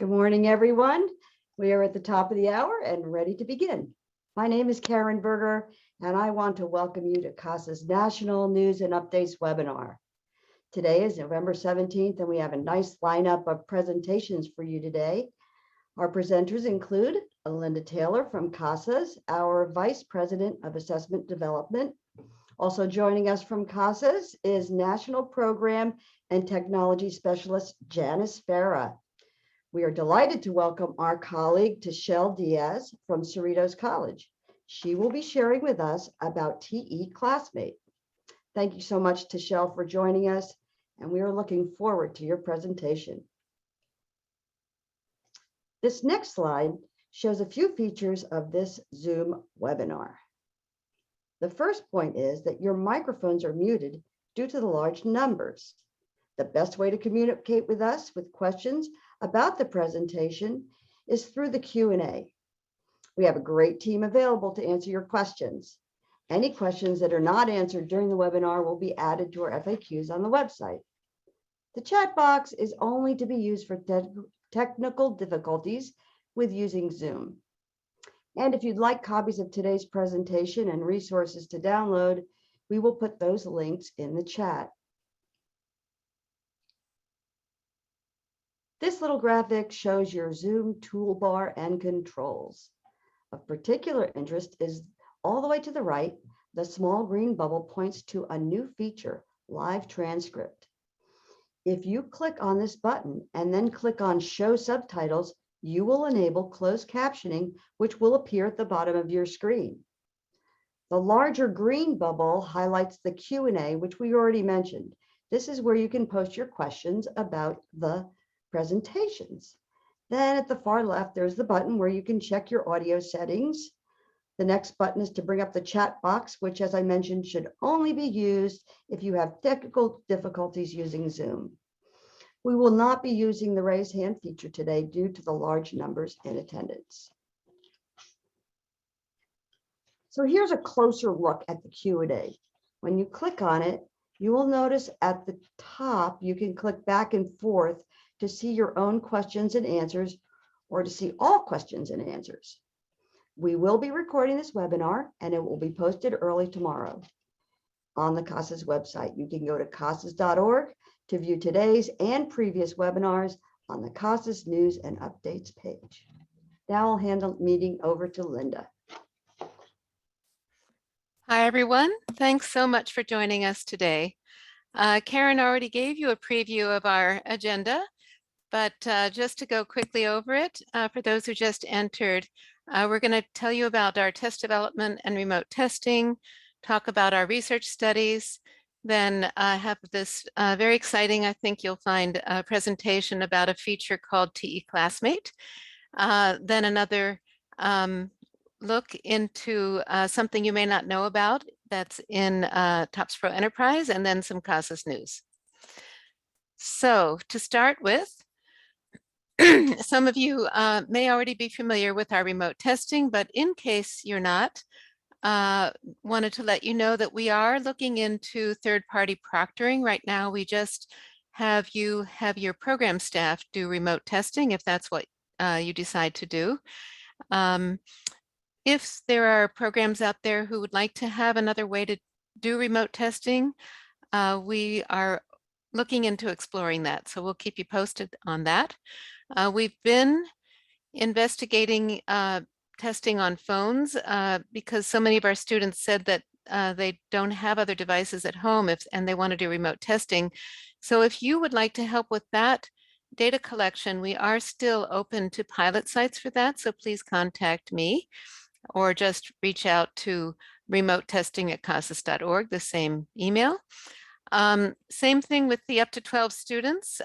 Good morning, everyone. We are at the top of the hour and ready to begin. My name is Karen Berger, and I want to welcome you to CASAS National News and Updates webinar. Today is November 17th, and we have a nice lineup of presentations for you today. Our presenters include Linda Taylor from CASAS, our Vice President of Assessment Development. Also joining us from CASAS is National Program and Technology Specialist Janice Farah. We are delighted to welcome our colleague Tishelle Diaz from Cerritos College. She will be sharing with us about TE Classmate. Thank you so much, Tishelle, for joining us, and we are looking forward to your presentation. This next slide shows a few features of this Zoom webinar. The first point is that your microphones are muted due to the large numbers. The best way to communicate with us with questions about the presentation is through the Q&A. We have a great team available to answer your questions. Any questions that are not answered during the webinar will be added to our FAQs on the website. The chat box is only to be used for technical difficulties with using Zoom. And if you'd like copies of today's presentation and resources to download, we will put those links in the chat. This little graphic shows your Zoom toolbar and controls. Of particular interest is all the way to the right, the small green bubble points to a new feature, live transcript. If you click on this button and then click on Show Subtitles, you will enable closed captioning, which will appear at the bottom of your screen. The larger green bubble highlights the Q&A, which we already mentioned. This is where you can post your questions about the presentations. Then at the far left, there's the button where you can check your audio settings. The next button is to bring up the chat box, which, as I mentioned, should only be used if you have technical difficulties using Zoom. We will not be using the raise hand feature today due to the large numbers in attendance. So here's a closer look at the Q&A. When you click on it, you will notice at the top, you can click back and forth to see your own questions and answers, or to see all questions and answers. We will be recording this webinar, and it will be posted early tomorrow on the CASAS website. You can go to casas.org to view today's and previous webinars on the CASAS News and Updates page. Now I'll hand the meeting over to Linda. Hi, everyone. Thanks so much for joining us today. Karen already gave you a preview of our agenda, but just to go quickly over it, for those who just entered, we're going to tell you about our test development and remote testing, talk about our research studies, then have this very exciting, I think you'll find, a presentation about a feature called TE Classmate, then another look into something you may not know about that's in TOPSpro Enterprise, and then some CASAS news. So to start with, some of you may already be familiar with our remote testing, but in case you're not, wanted to let you know that we are looking into third-party proctoring. Right now, we just have you have your program staff do remote testing if that's what you decide to do. If there are programs out there who would like to have another way to do remote testing, we are looking into exploring that. So we'll keep you posted on that. We've been investigating testing on phones because so many of our students said that they don't have other devices at home and they want to do remote testing. So if you would like to help with that data collection, we are still open to pilot sites for that. So please contact me or just reach out to remotetesting@casas.org, the same email. Same thing with the up to 12 students.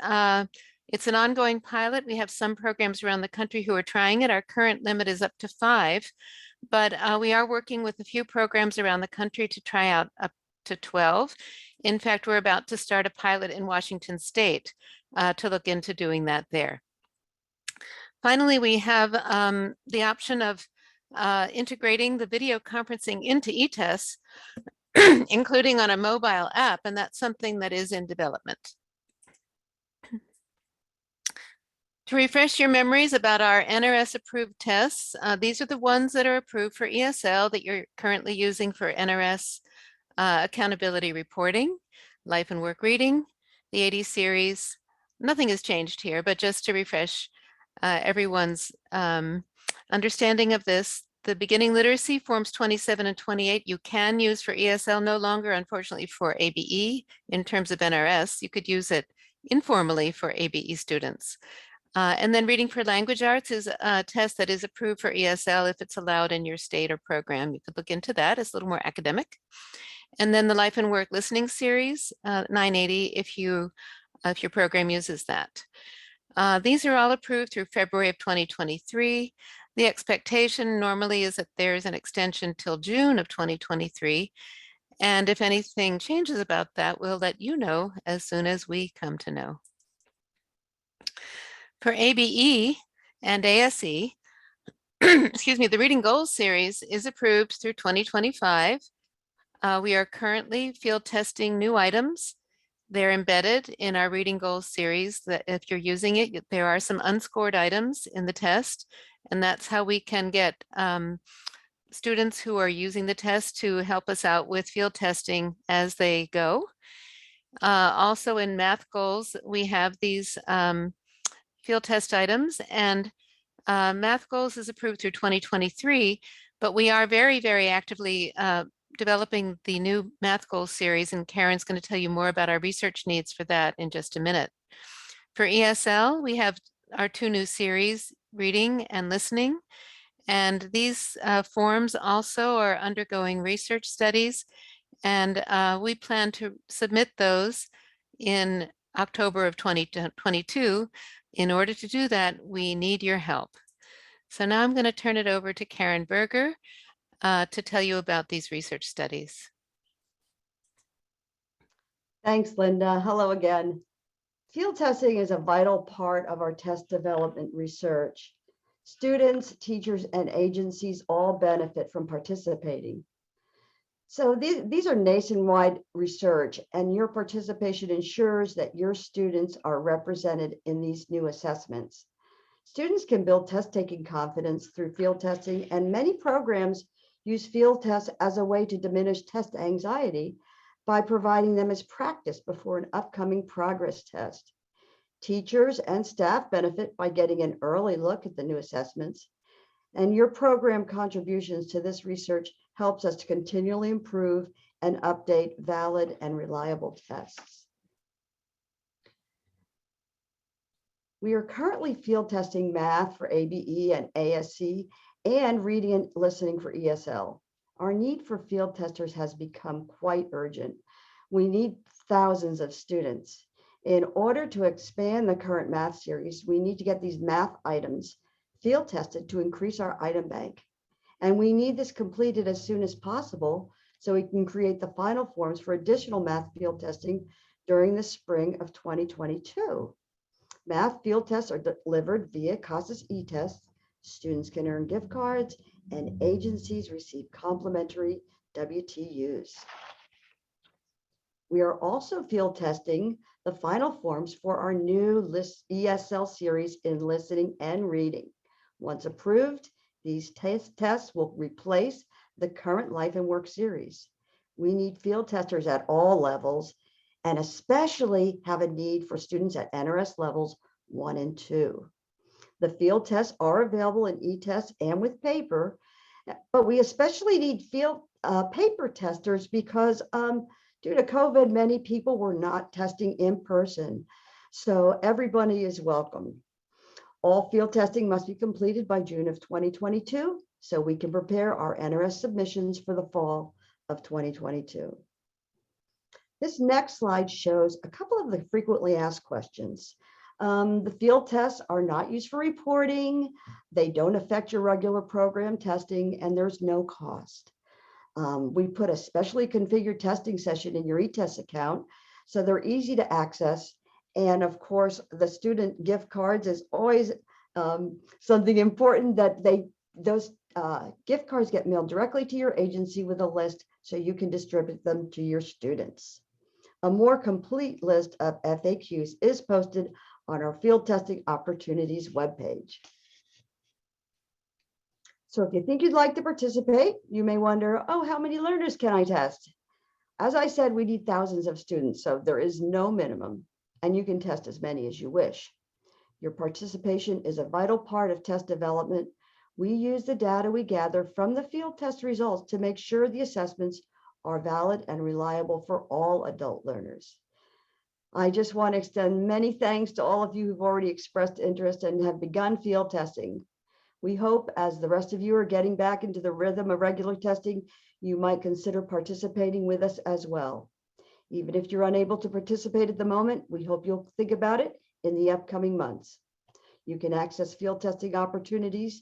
It's an ongoing pilot. We have some programs around the country who are trying it. Our current limit is up to 5, but we are working with a few programs around the country to try out up to 12. In fact, we're about to start a pilot in Washington State to look into doing that there. Finally, we have the option of integrating the video conferencing into eTests, including on a mobile app, and that's something that is in development. To refresh your memories about our NRS approved tests, these are the ones that are approved for ESL that you're currently using for NRS accountability reporting, life and work reading, the 80 series. Nothing has changed here, but just to refresh everyone's understanding of this, the beginning literacy forms 27 and 28 you can use for ESL, no longer, unfortunately, for ABE in terms of NRS. You could use it informally for ABE students. And then reading for language arts is a test that is approved for ESL if it's allowed in your state or program. You could look into that. It's a little more academic. And then the life and work listening series, 980, if your program uses that. These are all approved through February of 2023. The expectation normally is that there's an extension till June of 2023. And if anything changes about that, we'll let you know as soon as we come to know. For ABE and ASE, excuse me, the Reading Goals series is approved through 2025. We are currently field testing new items. They're embedded in our Reading Goals series that if you're using it, there are some unscored items in the test, and that's how we can get students who are using the test to help us out with field testing as they go. Also in Math Goals, we have these field test items, and Math Goals is approved through 2023, but we are very, very actively developing the new Math Goals series, and Karen's going to tell you more about our research needs for that in just a minute. For ESL, we have our two new series, reading and listening, and these forms also are undergoing research studies, and we plan to submit those in October of 2022. In order to do that, we need your help. So now I'm going to turn it over to Karen Berger to tell you about these research studies. Thanks, Linda. Hello again. Field testing is a vital part of our test development research. Students, teachers, and agencies all benefit from participating. So these are nationwide research, and your participation ensures that your students are represented in these new assessments. Students can build test-taking confidence through field testing, and many programs use field tests as a way to diminish test anxiety by providing them as practice before an upcoming progress test. Teachers and staff benefit by getting an early look at the new assessments, and your program contributions to this research helps us to continually improve and update valid and reliable tests. We are currently field testing math for ABE and ASE and reading and listening for ESL. Our need for field testers has become quite urgent. We need thousands of students. In order to expand the current math series, we need to get these math items field tested to increase our item bank. And we need this completed as soon as possible so we can create the final forms for additional math field testing during the spring of 2022. Math field tests are delivered via CASAS eTests. Students can earn gift cards and agencies receive complimentary WTUs. We are also field testing the final forms for our new ESL series in listening and reading. Once approved, these tests will replace the current life and work series. We need field testers at all levels, and especially have a need for students at NRS levels 1 and 2. The field tests are available in eTests and with paper, but we especially need field paper testers because due to COVID, many people were not testing in person. So everybody is welcome. All field testing must be completed by June of 2022, so we can prepare our NRS submissions for the fall of 2022. This next slide shows a couple of the frequently asked questions. The field tests are not used for reporting, they don't affect your regular program testing, and there's no cost. We put a specially configured testing session in your eTests account, so they're easy to access. And of course, the student gift cards is always something important, that those gift cards get mailed directly to your agency with a list so you can distribute them to your students. A more complete list of FAQs is posted on our field testing opportunities webpage. So if you think you'd like to participate, you may wonder, oh, how many learners can I test? As I said, we need thousands of students, so there is no minimum, and you can test as many as you wish. Your participation is a vital part of test development. We use the data we gather from the field test results to make sure the assessments are valid and reliable for all adult learners. I just want to extend many thanks to all of you who've already expressed interest and have begun field testing. We hope as the rest of you are getting back into the rhythm of regular testing, you might consider participating with us as well. Even if you're unable to participate at the moment, we hope you'll think about it in the upcoming months. You can access field testing opportunities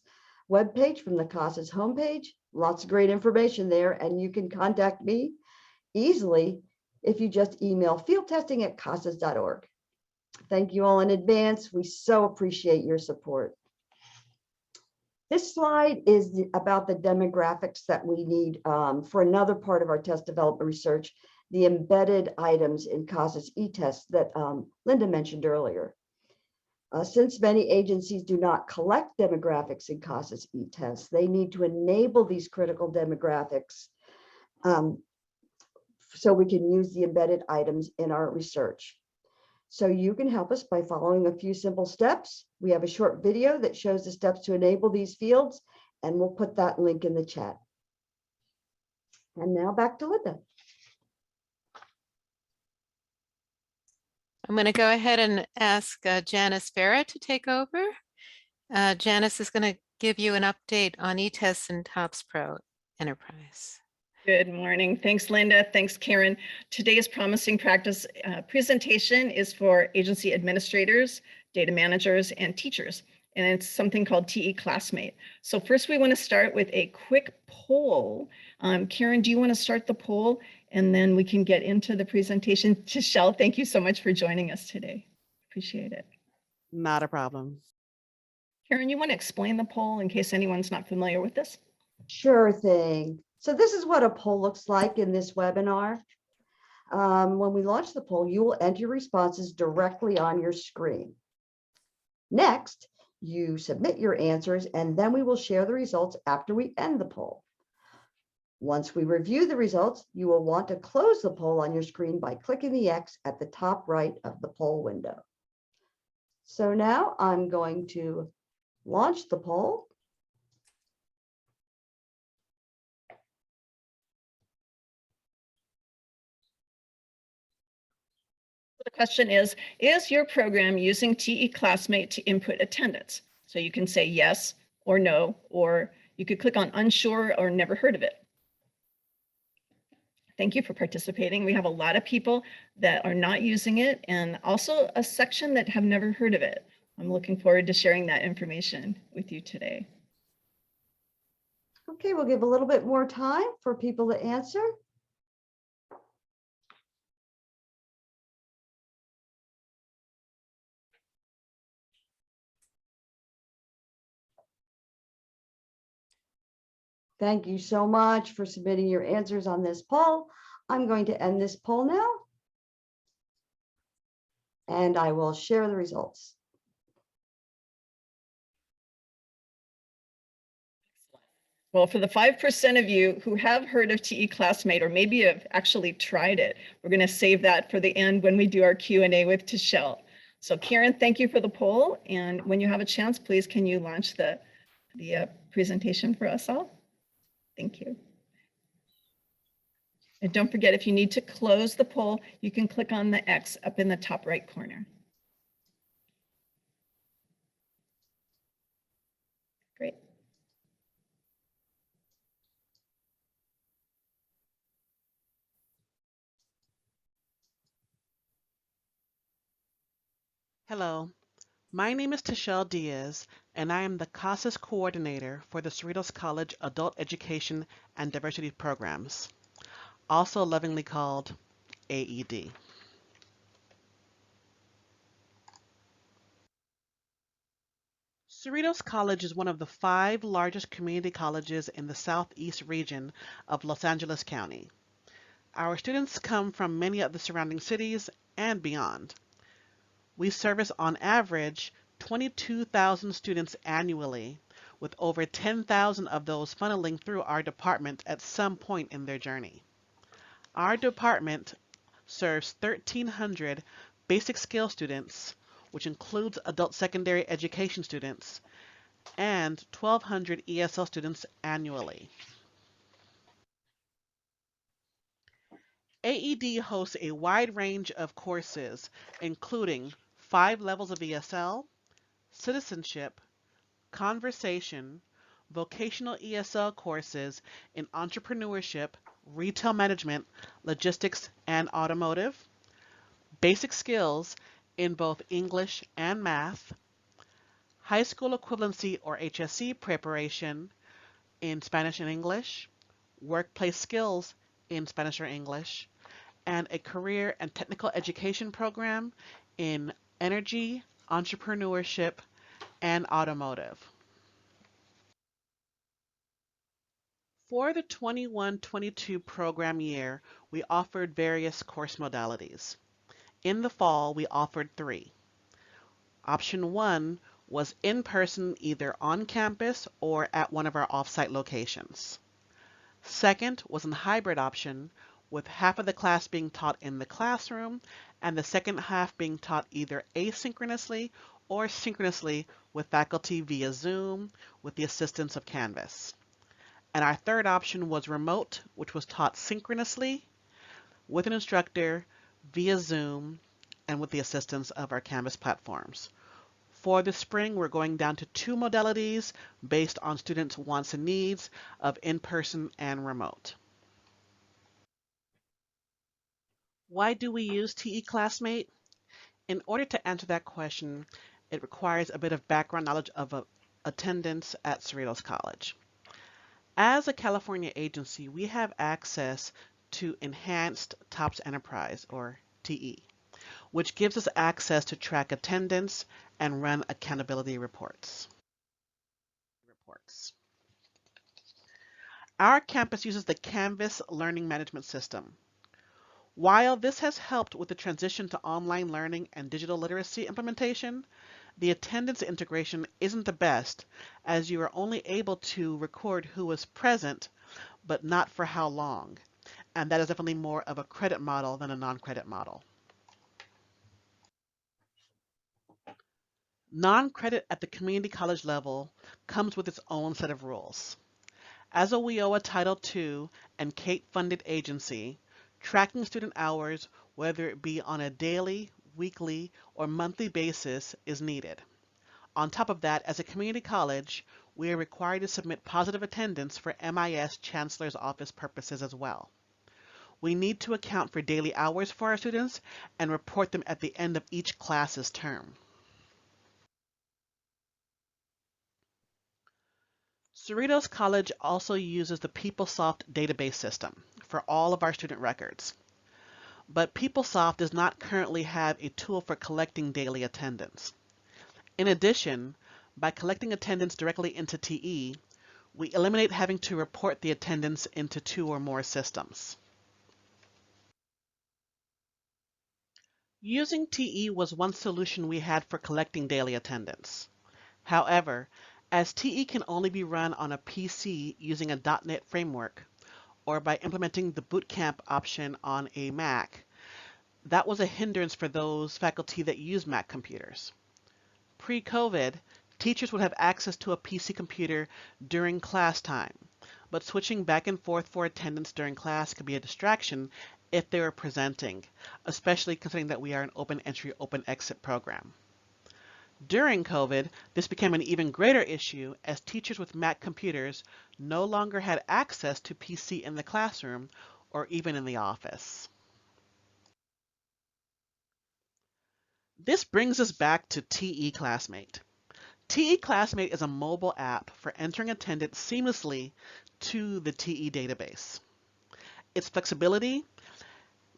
webpage from the CASAS homepage. Lots of great information there, and you can contact me easily if you just email fieldtesting@casas.org. Thank you all in advance. We so appreciate your support. This slide is about the demographics that we need for another part of our test development research, the embedded items in CASAS eTests that Linda mentioned earlier. Since many agencies do not collect demographics in CASAS eTests, they need to enable these critical demographics so we can use the embedded items in our research. So you can help us by following a few simple steps. We have a short video that shows the steps to enable these fields, and we'll put that link in the chat. And now back to Linda. I'm going to go ahead and ask Janice Farah to take over. Janice is going to give you an update on eTests and TOPSpro Enterprise. Good morning. Thanks, Linda. Thanks, Karen. Today's Promising Practice presentation is for agency administrators, data managers, and teachers. And it's something called TE Classmate. So first we want to start with a quick poll. Karen, do you want to start the poll? And then we can get into the presentation. Tishelle, thank you so much for joining us today. Appreciate it. Not a problem. Karen, you want to explain the poll in case anyone's not familiar with this? Sure thing. So this is what a poll looks like in this webinar. When we launch the poll, you will enter your responses directly on your screen. Next, you submit your answers, and then we will share the results after we end the poll. Once we review the results, you will want to close the poll on your screen by clicking the X at the top right of the poll window. So now I'm going to launch the poll. The question is your program using TE Classmate to input attendance? So you can say yes or no, or you could click on unsure or never heard of it. Thank you for participating. We have a lot of people that are not using it and also a section that have never heard of it. I'm looking forward to sharing that information with you today. Okay, we'll give a little bit more time for people to answer. Thank you so much for submitting your answers on this poll. I'm going to end this poll now, and I will share the results. Well, for the 5% of you who have heard of TE Classmate or maybe have actually tried it, we're going to save that for the end when we do our Q&A with Tishelle. So Karen, thank you for the poll. And when you have a chance, please, can you launch the presentation for us all? Thank you. And don't forget, if you need to close the poll, you can click on the X up in the top right corner. Great. Hello, my name is Tishelle Diaz, and I am the CASAS coordinator for the Cerritos College Adult Education and Diversity Programs, also lovingly called AED. Cerritos College is one of the 5 largest community colleges in the southeast region of Los Angeles County. Our students come from many of the surrounding cities and beyond. We service on average 22,000 students annually, with over 10,000 of those funneling through our department at some point in their journey. Our department serves 1,300 basic skill students, which includes adult secondary education students, and 1,200 ESL students annually. AED hosts a wide range of courses, including 5 levels of ESL, citizenship, conversation, vocational ESL courses in entrepreneurship, retail management, logistics, and automotive, basic skills in both English and math, high school equivalency or HSC preparation in Spanish and English, workplace skills in Spanish or English, and a career and technical education program in energy, entrepreneurship, and automotive. For the 21-22 program year, we offered various course modalities. In the fall, we offered 3. Option 1 was in person either on campus or at one of our off-site locations. Second was a hybrid option, with half of the class being taught in the classroom and the second half being taught either asynchronously or synchronously with faculty via Zoom with the assistance of Canvas. And our third option was remote, which was taught synchronously with an instructor via Zoom and with the assistance of our Canvas platforms. For the spring, we're going down to 2 modalities based on students' wants and needs of in-person and remote. Why do we use TE Classmate? In order to answer that question, it requires a bit of background knowledge of attendance at Cerritos College. As a California agency, we have access to Enhanced TOPS Enterprise, or TE, which gives us access to track attendance and run accountability reports. Our campus uses the Canvas Learning Management System. While this has helped with the transition to online learning and digital literacy implementation, the attendance integration isn't the best, as you are only able to record who was present, but not for how long. And that is definitely more of a credit model than a non-credit model. Non-credit at the community college level comes with its own set of rules. As a WIOA Title II and CAPE-funded agency, tracking student hours, whether it be on a daily, weekly, or monthly basis, is needed. On top of that, as a community college, we are required to submit positive attendance for MIS Chancellor's Office purposes as well. We need to account for daily hours for our students and report them at the end of each class's term. Cerritos College also uses the PeopleSoft database system for all of our student records. But PeopleSoft does not currently have a tool for collecting daily attendance. In addition, by collecting attendance directly into TE, we eliminate having to report the attendance into 2 or more systems. Using TE was one solution we had for collecting daily attendance. However, as TE can only be run on a PC using a .NET framework, or by implementing the bootcamp option on a Mac, that was a hindrance for those faculty that use Mac computers. Pre-COVID, teachers would have access to a PC computer during class time, but switching back and forth for attendance during class could be a distraction if they were presenting, especially considering that we are an open entry, open exit program. During COVID, this became an even greater issue as teachers with Mac computers no longer had access to PC in the classroom or even in the office. This brings us back to TE Classmate. TE Classmate is a mobile app for entering attendance seamlessly to the TE database. Its flexibility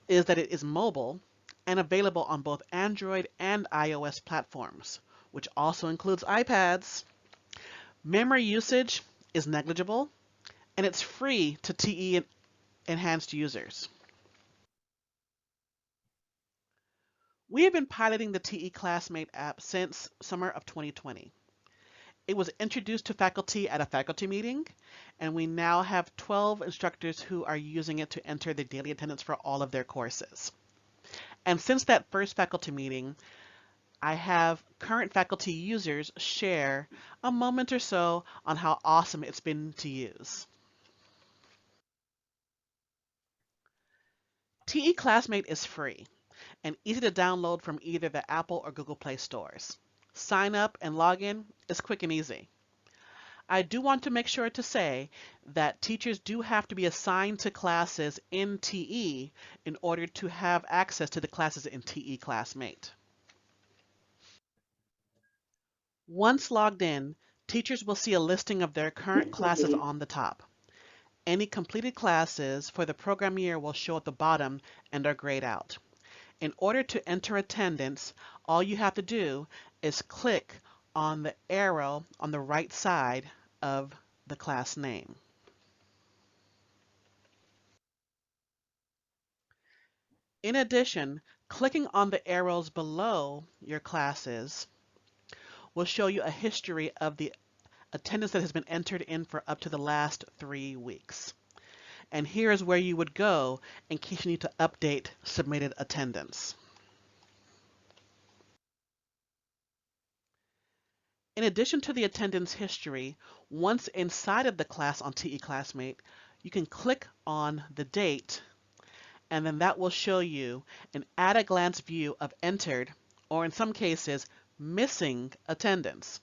is that it is mobile and available on both Android and iOS platforms, which also includes iPads. Memory usage is negligible, and it's free to TE enhanced users. We have been piloting the TE Classmate app since summer of 2020. It was introduced to faculty at a faculty meeting, and we now have 12 instructors who are using it to enter the daily attendance for all of their courses. And since that first faculty meeting, I have current faculty users share a moment or so on how awesome it's been to use. TE Classmate is free and easy to download from either the Apple or Google Play stores. Sign up and log in is quick and easy. I do want to make sure to say that teachers do have to be assigned to classes in TE in order to have access to the classes in TE Classmate. Once logged in, teachers will see a listing of their current classes on the top. Any completed classes for the program year will show at the bottom and are grayed out. In order to enter attendance, all you have to do is click on the arrow on the right side of the class name. In addition, clicking on the arrows below your classes will show you a history of the attendance that has been entered in for up to the last 3 weeks. And here is where you would go in case you need to update submitted attendance. In addition to the attendance history, once inside of the class on TE Classmate, you can click on the date, and then that will show you an at-a-glance view of entered, or in some cases, missing attendance.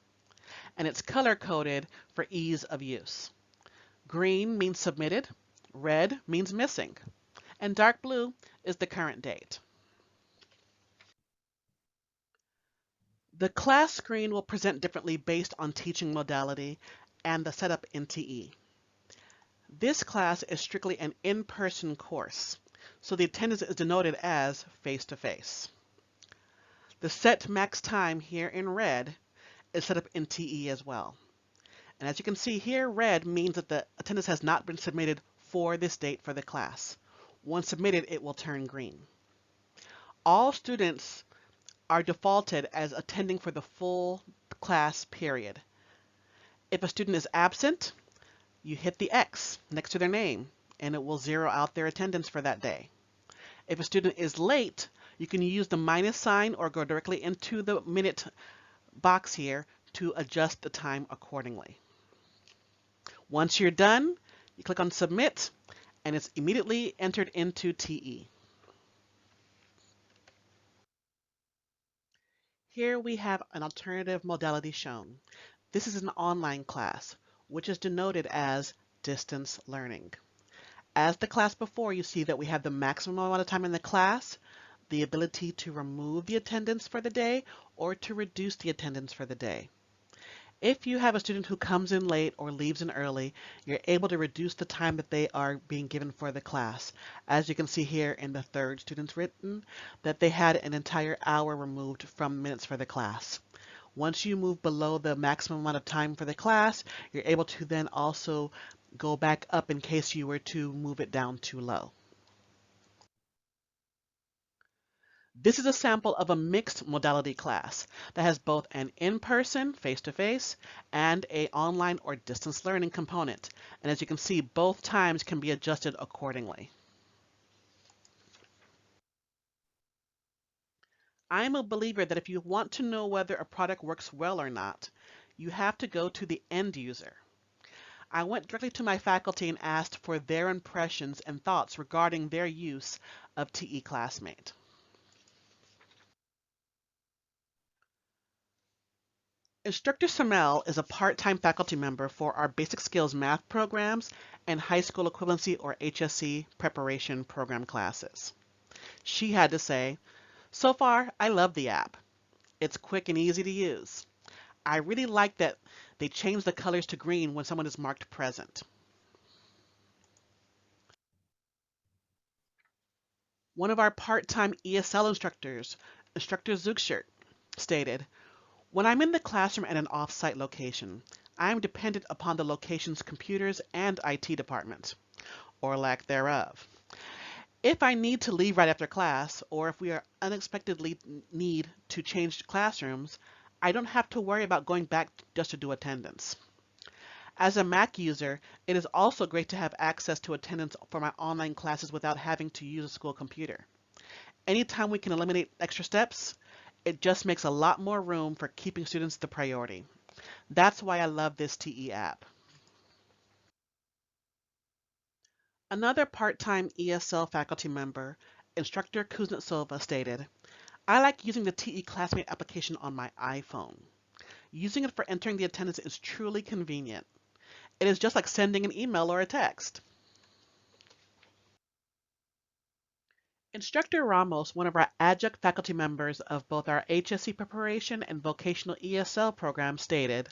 And it's color-coded for ease of use. Green means submitted, red means missing, and dark blue is the current date. The class screen will present differently based on teaching modality and the setup in TE. This class is strictly an in-person course, so the attendance is denoted as face-to-face. The set max time here in red is set up in TE as well. And as you can see here, red means that the attendance has not been submitted for this date for the class. Once submitted, it will turn green. All students are defaulted as attending for the full class period. If a student is absent, you hit the X next to their name, and it will zero out their attendance for that day. If a student is late, you can use the minus sign or go directly into the minute box here to adjust the time accordingly. Once you're done, you click on Submit, and it's immediately entered into TE. Here we have an alternative modality shown. This is an online class, which is denoted as distance learning. As the class before, you see that we have the maximum amount of time in the class, the ability to remove the attendance for the day, or to reduce the attendance for the day. If you have a student who comes in late or leaves in early, you're able to reduce the time that they are being given for the class. As you can see here in the third student's written, that they had an entire hour removed from minutes for the class. Once you move below the maximum amount of time for the class, you're able to then also go back up in case you were to move it down too low. This is a sample of a mixed modality class that has both an in-person, face-to-face, and an online or distance learning component. And as you can see, both times can be adjusted accordingly. I'm a believer that if you want to know whether a product works well or not, you have to go to the end user. I went directly to my faculty and asked for their impressions and thoughts regarding their use of TE Classmate. Instructor Samel is a part-time faculty member for our Basic Skills Math programs and High School Equivalency or HSC preparation program classes. She had to say, "So far, I love the app. It's quick and easy to use. I really like that they change the colors to green when someone is marked present." One of our part-time ESL instructors, Instructor Zugschert, stated, "When I'm in the classroom at an off-site location, I am dependent upon the location's computers and IT department, or lack thereof. If I need to leave right after class, or if we are unexpectedly need to change classrooms, I don't have to worry about going back just to do attendance. As a Mac user, it is also great to have access to attendance for my online classes without having to use a school computer. Anytime we can eliminate extra steps, it just makes a lot more room for keeping students the priority. That's why I love this TE app. Another part-time ESL faculty member, instructor Kuznetsova, stated, I like using the TE Classmate application on my iPhone. Using it for entering the attendance is truly convenient. It is just like sending an email or a text. Instructor Ramos, one of our adjunct faculty members of both our HSC preparation and vocational ESL program, stated,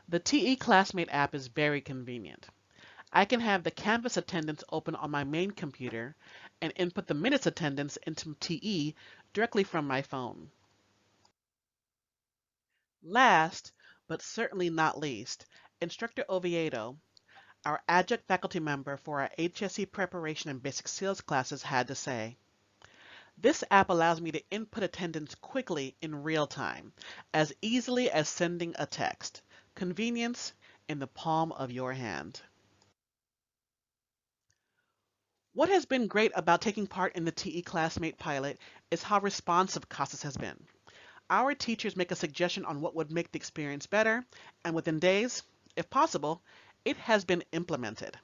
the TE Classmate app is very convenient. I can have the Canvas attendance open on my main computer and input the minutes attendance into TE directly from my phone. Last, but certainly not least, Instructor Oviedo, our adjunct faculty member for our HSC preparation and basic skills classes, had to say, this app allows me to input attendance quickly in real time, as easily as sending a text. Convenience in the palm of your hand. What has been great about taking part in the TE Classmate pilot is how responsive CASAS has been. Our teachers make a suggestion on what would make the experience better, and within days, if possible, it has been implemented.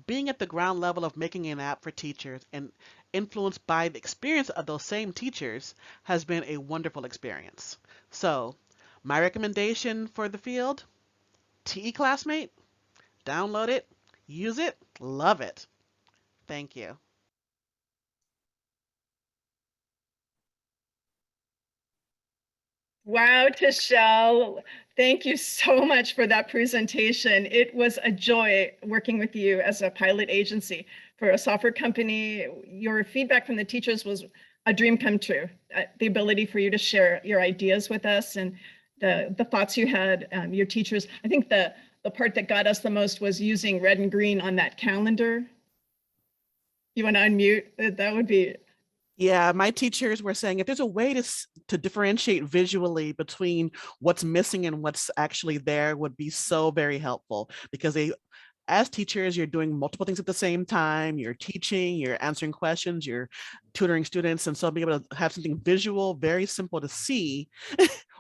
Being at the ground level of making an app for teachers and influenced by the experience of those same teachers has been a wonderful experience. So, my recommendation for the field, TE Classmate, download it, use it, love it. Thank you. Wow, Tishelle, thank you so much for that presentation. It was a joy working with you as a pilot agency for a software company. Your feedback from the teachers was a dream come true. The ability for you to share your ideas with us and the thoughts you had, your teachers. I think the part that got us the most was using red and green on that calendar. You want to unmute? That would be. Yeah, my teachers were saying if there's a way to differentiate visually between what's missing and what's actually there would be so very helpful, because as teachers, you're doing multiple things at the same time. You're teaching, you're answering questions, you're tutoring students. And so being able to have something visual, very simple to see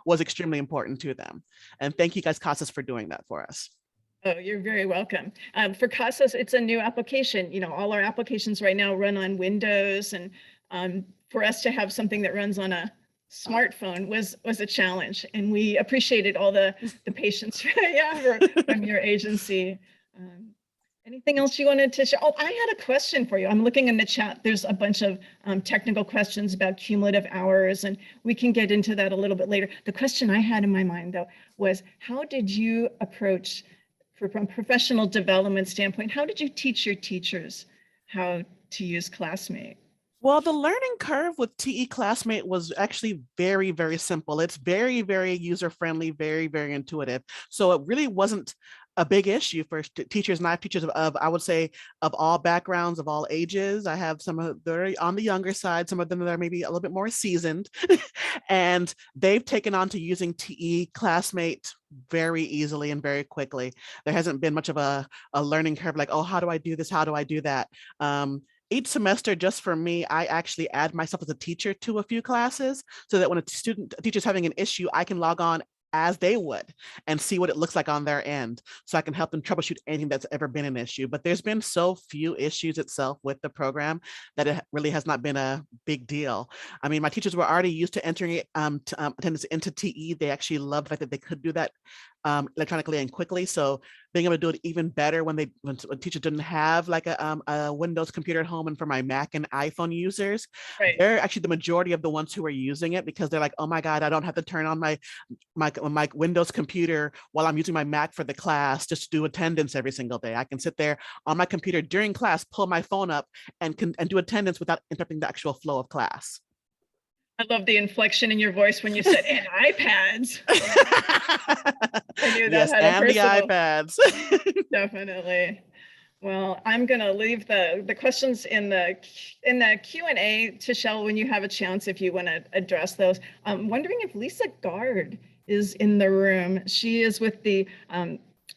was extremely important to them. And thank you guys, CASAS, for doing that for us. Oh, you're very welcome. For CASAS, it's a new application. You know, all our applications right now run on Windows, and for us to have something that runs on a smartphone was a challenge. And we appreciated all the patience from your agency. Anything else you wanted to share? Oh, I had a question for you. I'm looking in the chat. There's a bunch of technical questions about cumulative hours, and we can get into that a little bit later. The question I had in my mind, though, was how did you approach, from a professional development standpoint, how did you teach your teachers how to use Classmate? Well, the learning curve with TE Classmate was actually very, very simple. It's very, very user-friendly, very, very intuitive. So it really wasn't a big issue for teachers, not teachers of, I would say, of all backgrounds, of all ages. I have some of them on the younger side, some of them that are maybe a little bit more seasoned, and they've taken on to using TE Classmate very easily and very quickly. There hasn't been much of a learning curve like, oh, how do I do this? How do I do that? Each semester, just for me, I actually add myself as a teacher to a few classes so that when a teacher's having an issue, I can log on as they would and see what it looks like on their end, so I can help them troubleshoot anything that's ever been an issue. But there's been so few issues itself with the program that it really has not been a big deal. I mean, my teachers were already used to entering attendance into TE. They actually loved the fact that they could do that electronically and quickly. So being able to do it even better when teachers didn't have like a Windows computer at home, and for my Mac and iPhone users, right, they're actually the majority of the ones who are using it, because they're like, oh my God, I don't have to turn on my Windows computer while I'm using my Mac for the class just to do attendance every single day. I can sit there on my computer during class, pull my phone up and do attendance without interrupting the actual flow of class. I love the inflection in your voice when you said, and iPads. I knew that yes, had and a personal, the iPads. Definitely. Well, I'm going to leave the questions in the Q&A to Shell when you have a chance, if you want to address those. I'm wondering if Lisa Gard is in the room. She is with the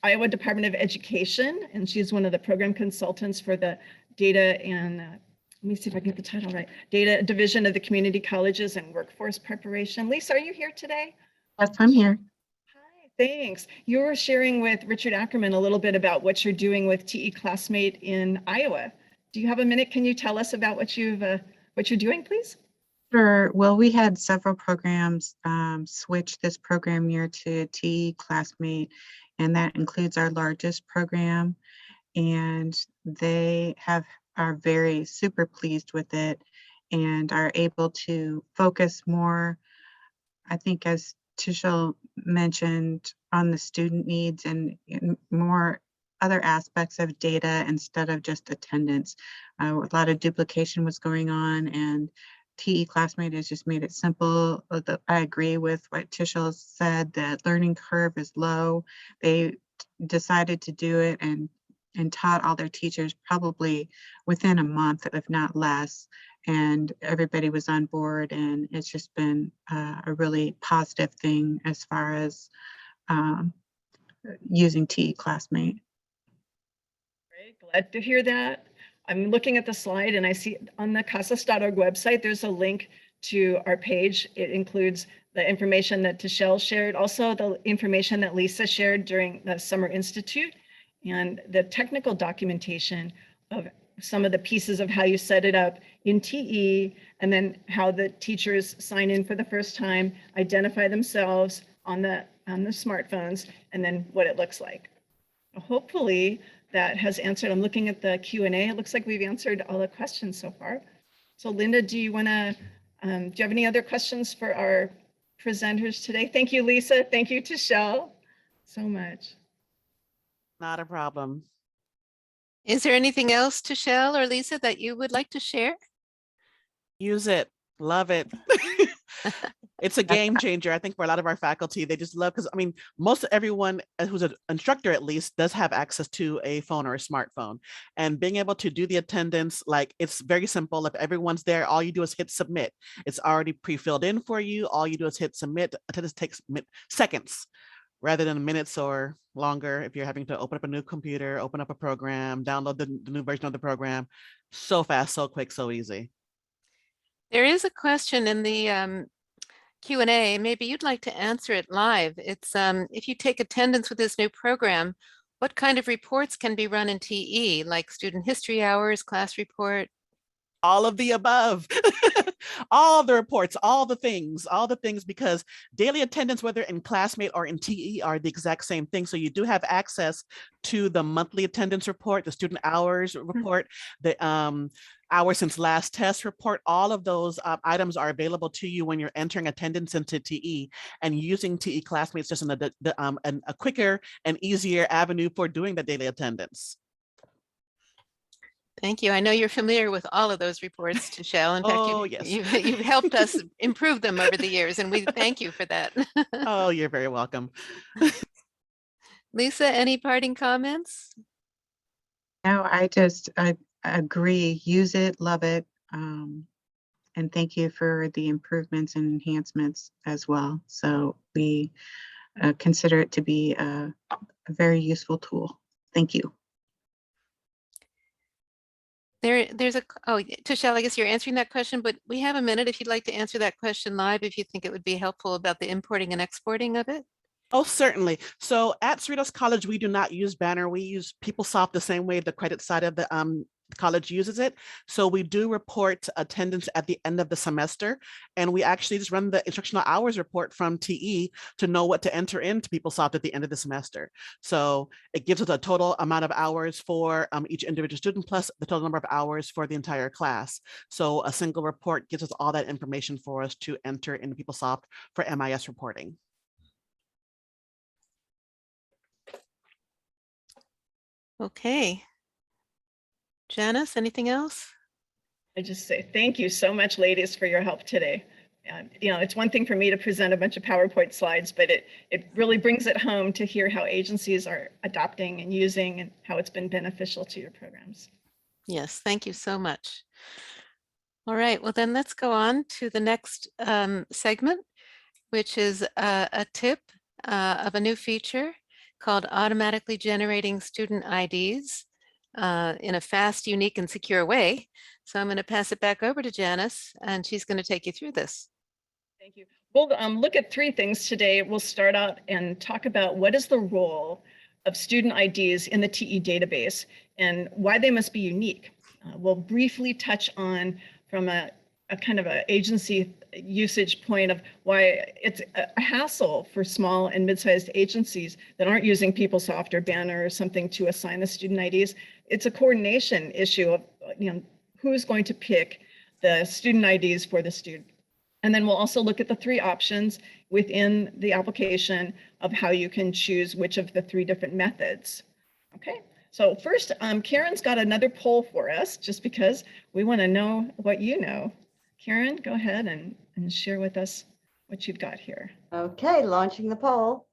Iowa Department of Education, and she's one of the program consultants for the data and let me see if I can get the title right. Data Division of the Community Colleges and Workforce Preparation. Lisa, are you here today? Yes, I'm here. Hi, thanks. You were sharing with Richard Ackerman a little bit about what you're doing with TE Classmate in Iowa. Do you have a minute? Can you tell us about what you're doing, please? Sure. Well, we had several programs switch this program year to TE Classmate, and that includes our largest program. And they are very super pleased with it and are able to focus more, I think, as Tishel mentioned, on the student needs and more other aspects of data instead of just attendance. A lot of duplication was going on, and TE Classmate has just made it simple. I agree with what Tishel said, that learning curve is low. They decided to do it and taught all their teachers probably within a month, if not less, and everybody was on board, and it's just been a really positive thing as far as using TE Classmate. Great, glad to hear that. I'm looking at the slide and I see on the CASAS.org website, there's a link to our page. It includes the information that Tishel shared, also the information that Lisa shared during the Summer Institute, and the technical documentation of some of the pieces of how you set it up in TE, and then how the teachers sign in for the first time, identify themselves on the smartphones, and then what it looks like. Hopefully that has answered. I'm looking at the Q&A. It looks like we've answered all the questions so far. So Linda, do you have any other questions for our presenters today? Thank you, Lisa. Thank you, Tishel, so much. Not a problem. Is there anything else, Tishel or Lisa, that you would like to share? Use it. Love it. It's a game changer, I think, for a lot of our faculty. They just love, because I mean, most everyone who's an instructor at least does have access to a phone or a smartphone, and being able to do the attendance, like, it's very simple. If everyone's there, all you do is hit submit. It's already pre-filled in for you. All you do is hit submit. Attendance takes seconds rather than minutes or longer if you're having to open up a new computer, open up a program, download the new version of the program. So fast, so quick, so easy. There is a question in the Q&A. Maybe you'd like to answer it live. It's if you take attendance with this new program, what kind of reports can be run in TE, like student history hours, class report? All of the above. All the reports, all the things, because daily attendance, whether in Classmate or in TE, are the exact same thing. So you do have access to the monthly attendance report, the student hours report, the hours since last test report. All of those items are available to you when you're entering attendance into TE, and using TE Classmates just a quicker and easier avenue for doing the daily attendance. Thank you. I know you're familiar with all of those reports, Tishel. In fact, yes. you've helped us improve them over the years, and we thank you for that. Oh, you're very welcome. Lisa, any parting comments? No, I agree. Use it, love it. And thank you for the improvements and enhancements as well. So we consider it to be a very useful tool. Thank you. Tishel, I guess you're answering that question, but we have a minute if you'd like to answer that question live, if you think it would be helpful about the importing and exporting of it. Oh, certainly. So at Cerritos College, we do not use Banner. We use PeopleSoft the same way the credit side of the college uses it. So we do report attendance at the end of the semester, and we actually just run the instructional hours report from TE to know what to enter into PeopleSoft at the end of the semester. So it gives us a total amount of hours for each individual student, plus the total number of hours for the entire class. So a single report gives us all that information for us to enter into PeopleSoft for MIS reporting. Okay. Janice, anything else? I just say thank you so much, ladies, for your help today. You know, it's one thing for me to present a bunch of PowerPoint slides, but it really brings it home to hear how agencies are adopting and using and how it's been beneficial to your programs. Yes, thank you so much. All right, well then let's go on to the next segment, which is a tip of a new feature called automatically generating student IDs in a fast, unique, and secure way. So I'm going to pass it back over to Janice, and she's going to take you through this. Thank you. We'll look at three things today. We'll start out and talk about what is the role of student IDs in the TE database and why they must be unique. We'll briefly touch on from a kind of an agency usage point of why it's a hassle for small and mid-sized agencies that aren't using PeopleSoft or Banner or something to assign the student IDs. It's a coordination issue of, you know, who's going to pick the student IDs for the student. And then we'll also look at the three options within the application of how you can choose which of the three different methods. Okay, so first, Karen's got another poll for us just because we want to know what you know. Karen, go ahead and share with us what you've got here. Okay, launching the poll.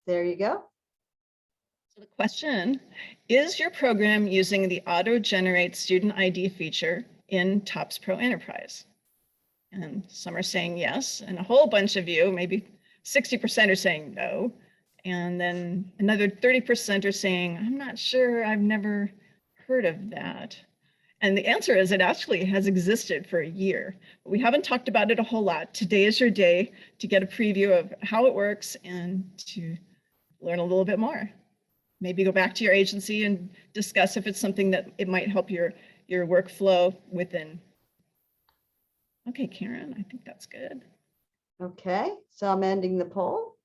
There you go. So the question, is your program using the auto-generate student ID feature in TOPSpro Enterprise? And some are saying yes, and a whole bunch of you, maybe 60% are saying no. And then another 30% are saying, I'm not sure, I've never heard of that. And the answer is it actually has existed for a year. But we haven't talked about it a whole lot. Today is your day to get a preview of how it works and to learn a little bit more. Maybe go back to your agency and discuss if it's something that it might help your workflow within. Okay, Karen, I think that's good. Okay, so I'm ending the poll.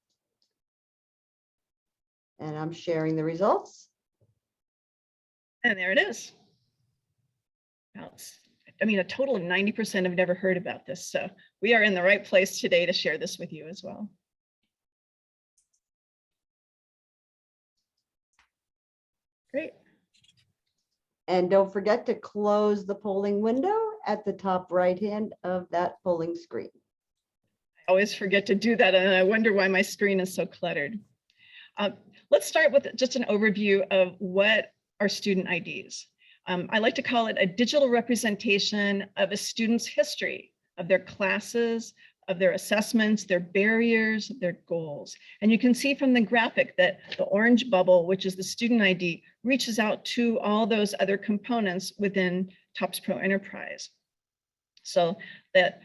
And I'm sharing the results. And there it is. I mean, a total of 90% have never heard about this. So we are in the right place today to share this with you as well. Great. And don't forget to close the polling window at the top right hand of that polling screen. I always forget to do that, and I wonder why my screen is so cluttered. Let's start with just an overview of what are student IDs. I like to call it a digital representation of a student's history, of their classes, of their assessments, their barriers, their goals. And you can see from the graphic that the orange bubble, which is the student ID, reaches out to all those other components within TOPSpro Enterprise. So that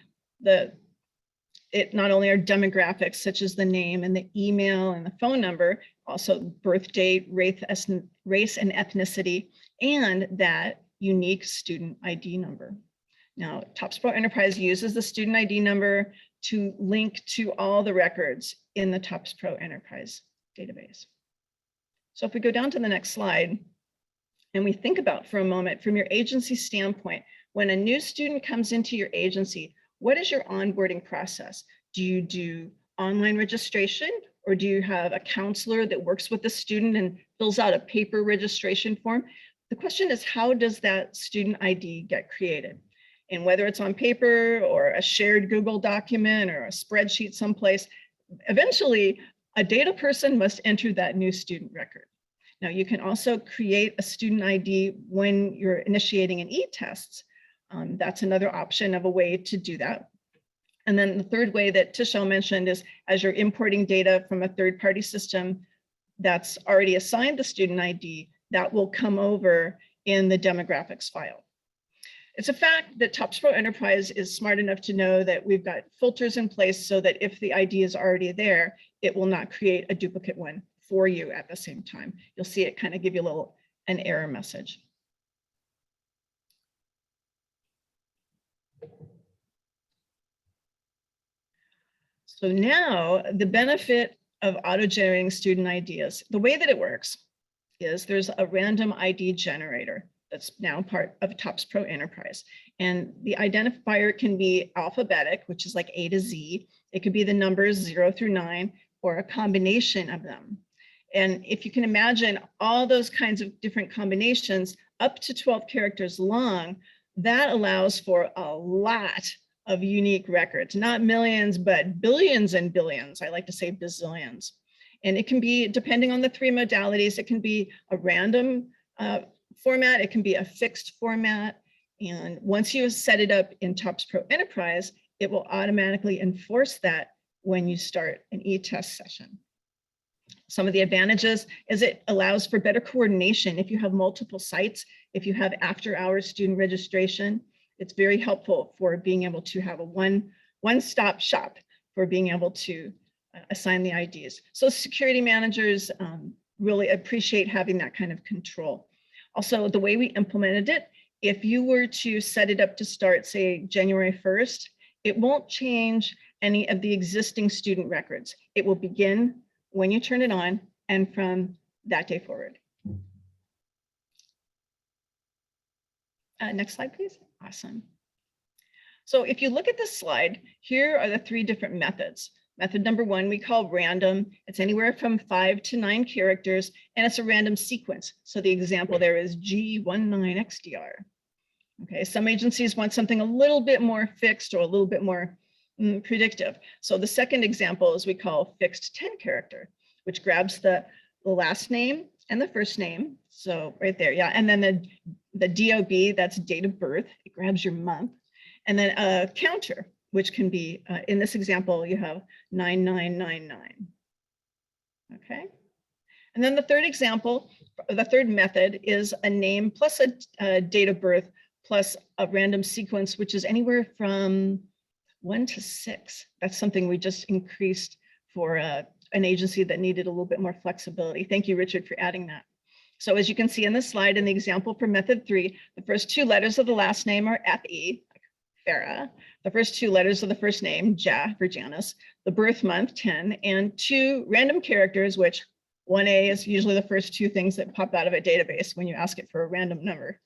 it not only are demographics such as the name and the email and the phone number, also birth date, race and ethnicity, and that unique student ID number. Now, TOPSpro Enterprise uses the student ID number to link to all the records in the TOPSpro Enterprise database. So if we go down to the next slide, and we think about for a moment from your agency standpoint, when a new student comes into your agency, what is your onboarding process? Do you do online registration, or do you have a counselor that works with the student and fills out a paper registration form? The question is, how does that student ID get created? And whether it's on paper or a shared Google document or a spreadsheet someplace, eventually a data person must enter that new student record. Now, you can also create a student ID when you're initiating an eTests. That's another option of a way to do that. And then the third way that Tishel mentioned is as you're importing data from a third-party system that's already assigned the student ID, that will come over in the demographics file. It's a fact that TOPSpro Enterprise is smart enough to know that we've got filters in place so that if the ID is already there, it will not create a duplicate one for you at the same time. You'll see it kind of give you an error message. So now the benefit of auto-generating student IDs, the way that it works is there's a random ID generator that's now part of TOPSpro Enterprise. And the identifier can be alphabetic, which is like A to Z. It could be the numbers 0 through 9 or a combination of them. And if you can imagine all those kinds of different combinations up to 12 characters long, that allows for a lot of unique records, not millions, but billions and billions. I like to say bazillions. And it can be, depending on the three modalities, it can be a random format, it can be a fixed format. And once you set it up in TOPSpro Enterprise, it will automatically enforce that when you start an eTest session. Some of the advantages is it allows for better coordination. If you have multiple sites, if you have after-hours student registration, it's very helpful for being able to have a one-stop shop for being able to assign the IDs. So security managers really appreciate having that kind of control. Also, the way we implemented it, if you were to set it up to start, say, January 1st, it won't change any of the existing student records. It will begin when you turn it on and from that day forward. Next slide, please. Awesome. So if you look at this slide, here are the three different methods. Method number one, we call random. It's anywhere from 5 to 9 characters, and it's a random sequence. So the example there is G19XDR. Okay, some agencies want something a little bit more fixed or a little bit more predictive. So the second example is we call fixed 10 character, which grabs the last name and the first name. So right there, yeah. And then the DOB, that's date of birth. It grabs your month. And then a counter, which can be, in this example, you have 9999. Okay. And then the third example, the third method is a name plus a date of birth plus a random sequence, which is anywhere from 1 to 6. That's something we just increased for an agency that needed a little bit more flexibility. Thank you, Richard, for adding that. So as you can see in this slide, in the example for method 3, the first 2 letters of the last name are FE, like Farah. The first 2 letters of the first name, Ja, for Janice. The birth month, 10, and 2 random characters, which 1A is usually the first 2 things that pop out of a database when you ask it for a random number.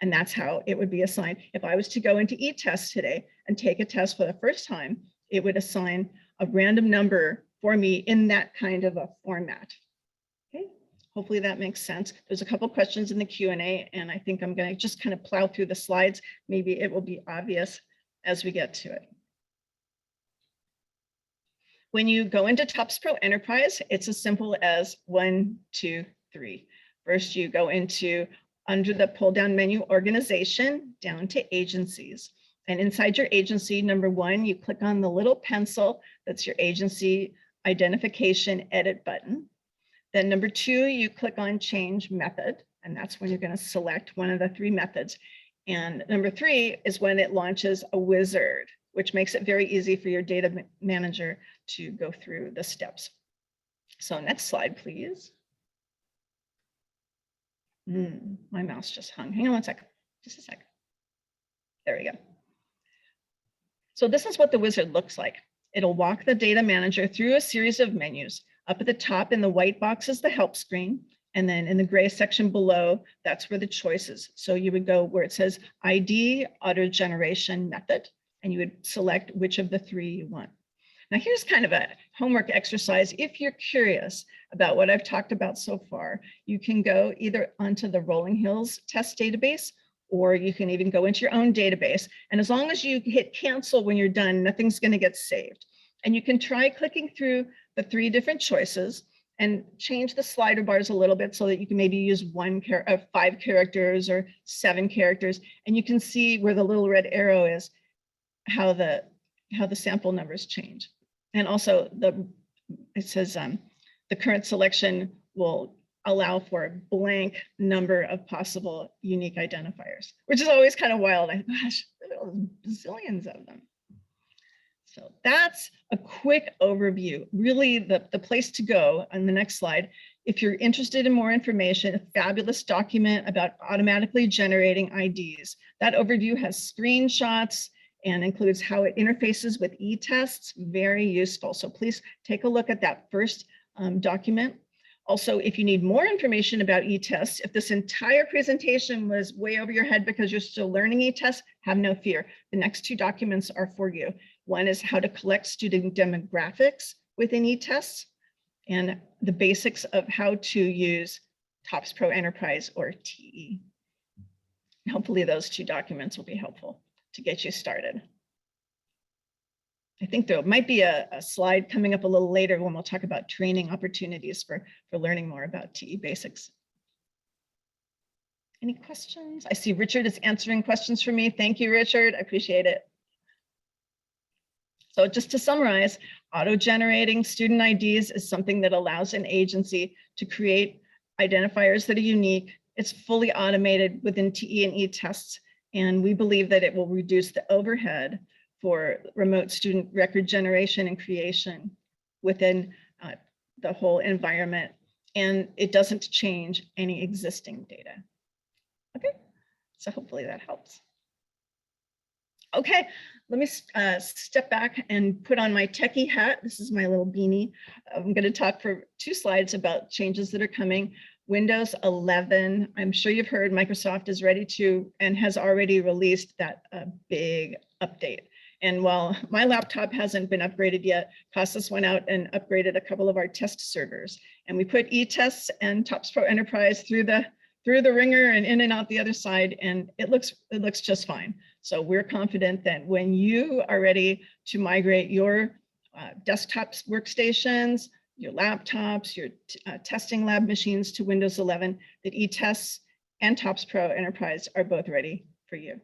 And that's how it would be assigned. If I was to go into eTests today and take a test for the first time, it would assign a random number for me in that kind of a format. Okay, hopefully that makes sense. There's a couple questions in the Q&A, and I think I'm going to just kind of plow through the slides. Maybe it will be obvious as we get to it. When you go into TOPSpro Enterprise, it's as simple as 1, 2, 3. First, you go into under the pull down menu organization down to agencies. And inside your agency, number 1, you click on the little pencil. That's your agency identification edit button. Then number 2, you click on change method. And that's when you're going to select one of the 3 methods. And number 3 is when it launches a wizard, which makes it very easy for your data manager to go through the steps. So next slide, please. My mouse just hung. Hang on one second, just a second. There we go. So this is what the wizard looks like. It'll walk the data manager through a series of menus. Up at the top in the white box is the help screen. And then in the gray section below, that's where the choice is. So you would go where it says ID auto generation method, and you would select which of the 3 you want. Now here's kind of a homework exercise. If you're curious about what I've talked about so far, you can go either onto the Rolling Hills test database, or you can even go into your own database. And as long as you hit cancel when you're done, nothing's going to get saved. And you can try clicking through the 3 different choices and change the slider bars a little bit so that you can maybe use 5 characters or 7 characters. And you can see where the little red arrow is, how the sample numbers change. And also it says the current selection will allow for a blank number of possible unique identifiers, which is always kind of wild. Gosh, there are bazillions of them. So that's a quick overview. Really the place to go on the next slide. If you're interested in more information, a fabulous document about automatically generating IDs. That overview has screenshots and includes how it interfaces with eTests, very useful. So please take a look at that first document. Also, if you need more information about eTests, if this entire presentation was way over your head because you're still learning eTests, have no fear. The next 2 documents are for you. One is how to collect student demographics within eTests, and the basics of how to use TOPSpro Enterprise or TE. Hopefully those 2 documents will be helpful to get you started. I think there might be a slide coming up a little later when we'll talk about training opportunities for learning more about TE basics. Any questions? I see Richard is answering questions for me. Thank you, Richard. I appreciate it. So just to summarize, auto-generating student IDs is something that allows an agency to create identifiers that are unique. It's fully automated within TE and eTests, and we believe that it will reduce the overhead for remote student record generation and creation within the whole environment, and it doesn't change any existing data. Okay, so hopefully that helps. Okay, let me step back and put on my techie hat. This is my little beanie. I'm going to talk for 2 slides about changes that are coming. Windows 11, I'm sure you've heard Microsoft is ready to and has already released that big update. And while my laptop hasn't been upgraded yet, CASAS went out and upgraded a couple of our test servers. And we put eTests and TOPSpro Enterprise through the ringer and in and out the other side, and it looks just fine. So we're confident that when you are ready to migrate your desktop workstations, your laptops, your testing lab machines to Windows 11, that eTests and TOPSpro Enterprise are both ready for you.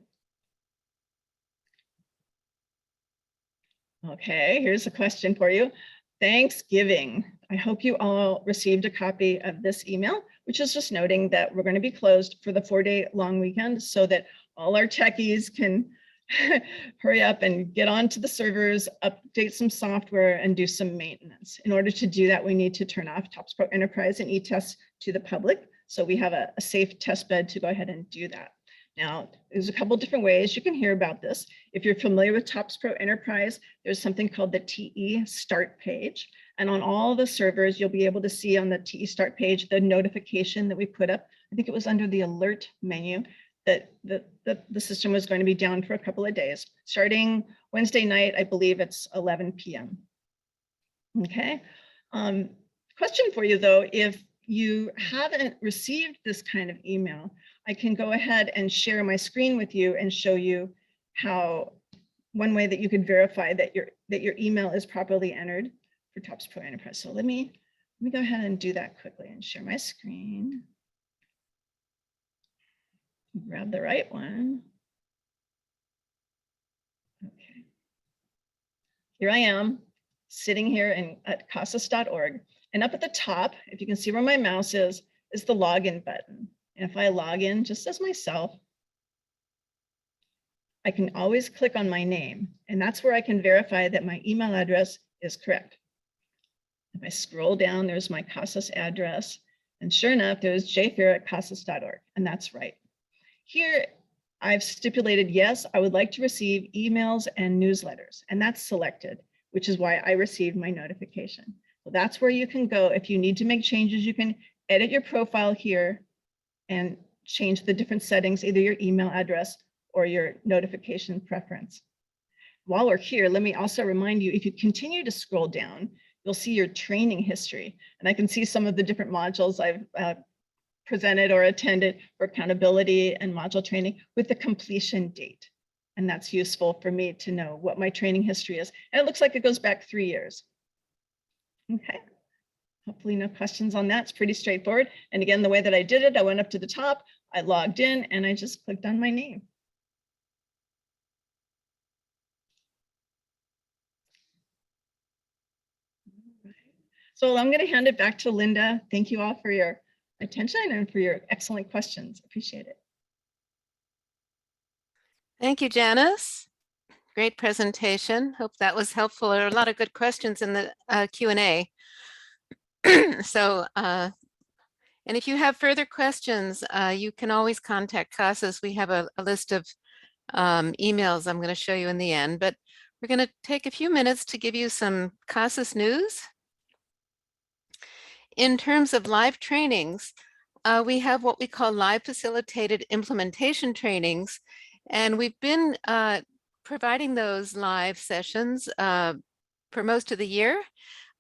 Okay, here's a question for you. Thanksgiving. I hope you all received a copy of this email, which is just noting that we're going to be closed for the 4-day long weekend so that all our techies can hurry up and get onto the servers, update some software, and do some maintenance. In order to do that, we need to turn off TOPSpro Enterprise and eTests to the public. So we have a safe test bed to go ahead and do that. Now, there's a couple different ways you can hear about this. If you're familiar with TOPSpro Enterprise, there's something called the TE Start page. And on all the servers, you'll be able to see on the TE Start page the notification that we put up. I think it was under the alert menu that the system was going to be down for a couple of days. Starting Wednesday night, I believe it's 11 p.m. Okay. Question for you though, if you haven't received this kind of email, I can go ahead and share my screen with you and show you how one way that you could verify that your email is properly entered for TOPSpro Enterprise. So let me go ahead and do that quickly and share my screen. Grab the right one. Okay. Here I am sitting here at CASAS.org. And up at the top, if you can see where my mouse is the login button. And if I log in just as myself, I can always click on my name. And that's where I can verify that my email address is correct. If I scroll down, there's my CASAS address. And sure enough, there's jfair@casas.org. And that's right. Here, I've stipulated, yes, I would like to receive emails and newsletters. And that's selected, which is why I received my notification. So that's where you can go. If you need to make changes, you can edit your profile here and change the different settings, either your email address or your notification preference. While we're here, let me also remind you, if you continue to scroll down, you'll see your training history. And I can see some of the different modules I've presented or attended for accountability and module training with the completion date. And that's useful for me to know what my training history is. And it looks like it goes back 3 years. Okay, hopefully no questions on that. It's pretty straightforward. And again, the way that I did it, I went up to the top, I logged in, and I just clicked on my name. So I'm going to hand it back to Linda. Thank you all for your attention and for your excellent questions. Appreciate it. Thank you, Janice. Great presentation. Hope that was helpful. There are a lot of good questions in the Q&A. So, and if you have further questions, you can always contact CASAS. We have a list of emails I'm going to show you in the end, but we're going to take a few minutes to give you some CASAS news. In terms of live trainings, we have what we call live facilitated implementation trainings, and we've been providing those live sessions for most of the year,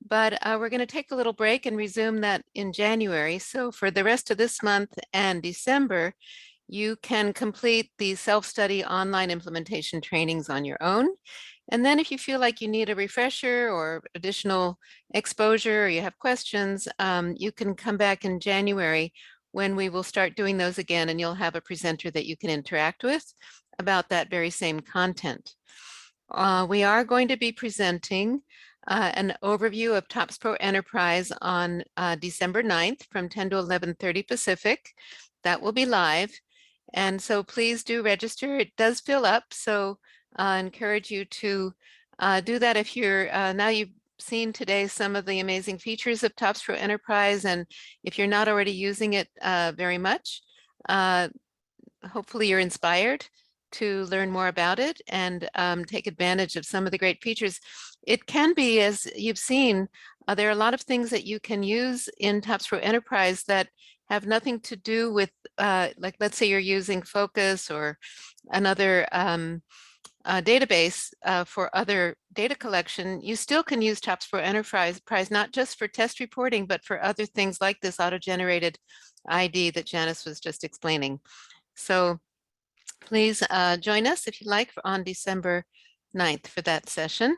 but we're going to take a little break and resume that in January. So for the rest of this month and December, you can complete the self-study online implementation trainings on your own. And then if you feel like you need a refresher or additional exposure, or you have questions, you can come back in January when we will start doing those again, and you'll have a presenter that you can interact with about that very same content. We are going to be presenting an overview of TOPSpro Enterprise on December 9th from 10 to 11:30 Pacific. That will be live. And so please do register. It does fill up, so I encourage you to do that if you're, now you've seen today some of the amazing features of TOPSpro Enterprise, and if you're not already using it very much, hopefully you're inspired to learn more about it and take advantage of some of the great features. It can be, as you've seen, there are a lot of things that you can use in TOPSpro Enterprise that have nothing to do with, like, let's say you're using Focus or another database for other data collection. You still can use TOPSpro Enterprise, not just for test reporting, but for other things like this auto-generated ID that Janice was just explaining. So please join us if you like on December 9th for that session.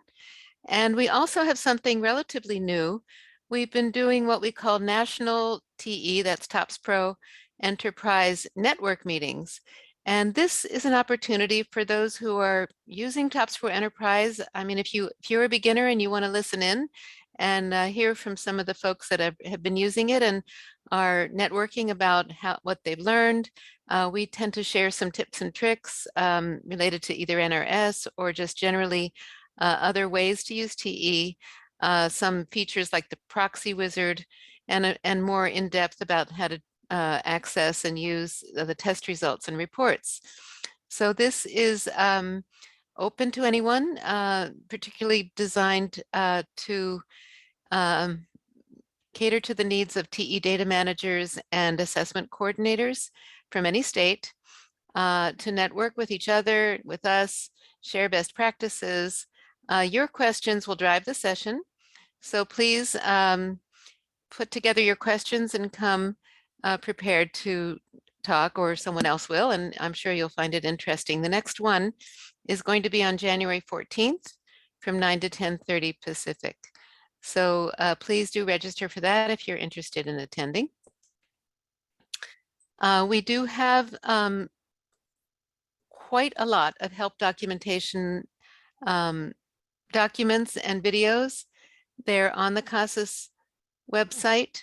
And we also have something relatively new. We've been doing what we call National TE, that's TOPSpro Enterprise Network meetings. And this is an opportunity for those who are using TOPSpro Enterprise. I mean, if you're a beginner and you want to listen in and hear from some of the folks that have been using it and are networking about what they've learned, we tend to share some tips and tricks related to either NRS or just generally other ways to use TE, some features like the proxy wizard, and more in depth about how to access and use the test results and reports. So this is open to anyone, particularly designed to cater to the needs of TE data managers and assessment coordinators from any state to network with each other, with us, share best practices. Your questions will drive the session. So please put together your questions and come prepared to talk, or someone else will, and I'm sure you'll find it interesting. The next one is going to be on January 14th from 9 to 10:30 Pacific. So please do register for that if you're interested in attending. We do have quite a lot of help documentation documents and videos. They're on the CASAS website.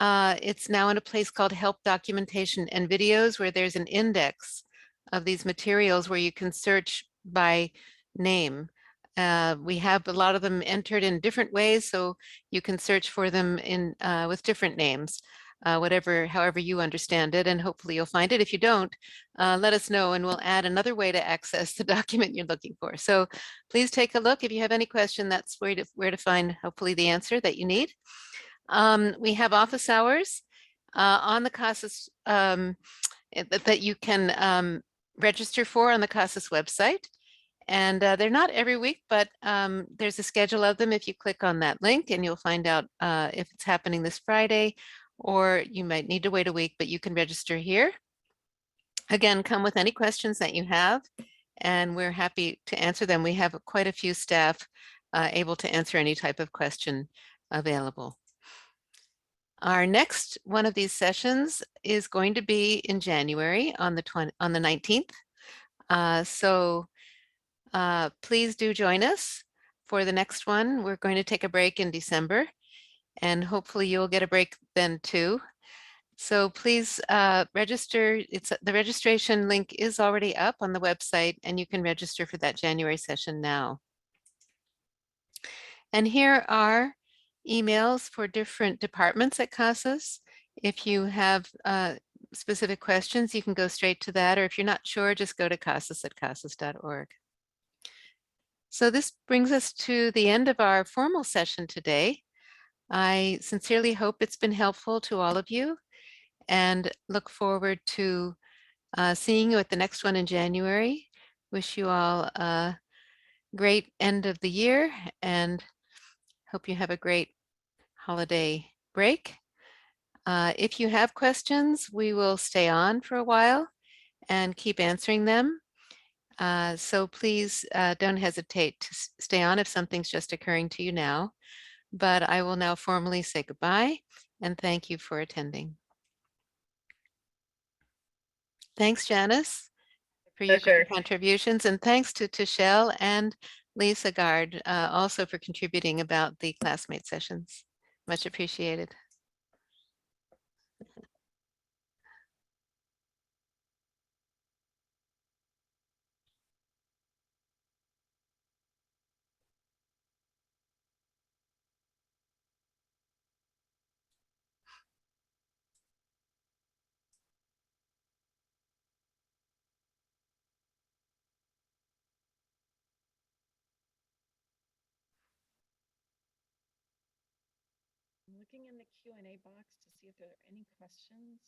It's now in a place called Help Documentation and Videos, where there's an index of these materials where you can search by name. We have a lot of them entered in different ways, so you can search for them in with different names, however you understand it, and hopefully you'll find it. If you don't, let us know and we'll add another way to access the document you're looking for. So please take a look. If you have any question, that's where to find hopefully the answer that you need. We have office hours on the CASAS that you can register for on the CASAS website. And they're not every week, but there's a schedule of them if you click on that link, and you'll find out if it's happening this Friday, or you might need to wait a week, but you can register here. Again, come with any questions that you have, and we're happy to answer them. We have quite a few staff able to answer any type of question available. Our next one of these sessions is going to be in January on the 19th. So please do join us for the next one. We're going to take a break in December, and hopefully you'll get a break then too. So please register. The registration link is already up on the website, and you can register for that January session now. And here are emails for different departments at CASAS. If you have specific questions, you can go straight to that, or if you're not sure, just go to casas@casas.org. So this brings us to the end of our formal session today. I sincerely hope it's been helpful to all of you, and look forward to seeing you at the next one in January. Wish you all a great end of the year, and hope you have a great holiday break. If you have questions, we will stay on for a while and keep answering them. So please don't hesitate to stay on if something's just occurring to you now. But I will now formally say goodbye and thank you for attending. Thanks, Janice, for your great Pleasure. contributions, and thanks to Tichelle and Lisa Gard also for contributing about the classmate sessions. Much appreciated. I'm looking in the Q&A box to see if there are any questions.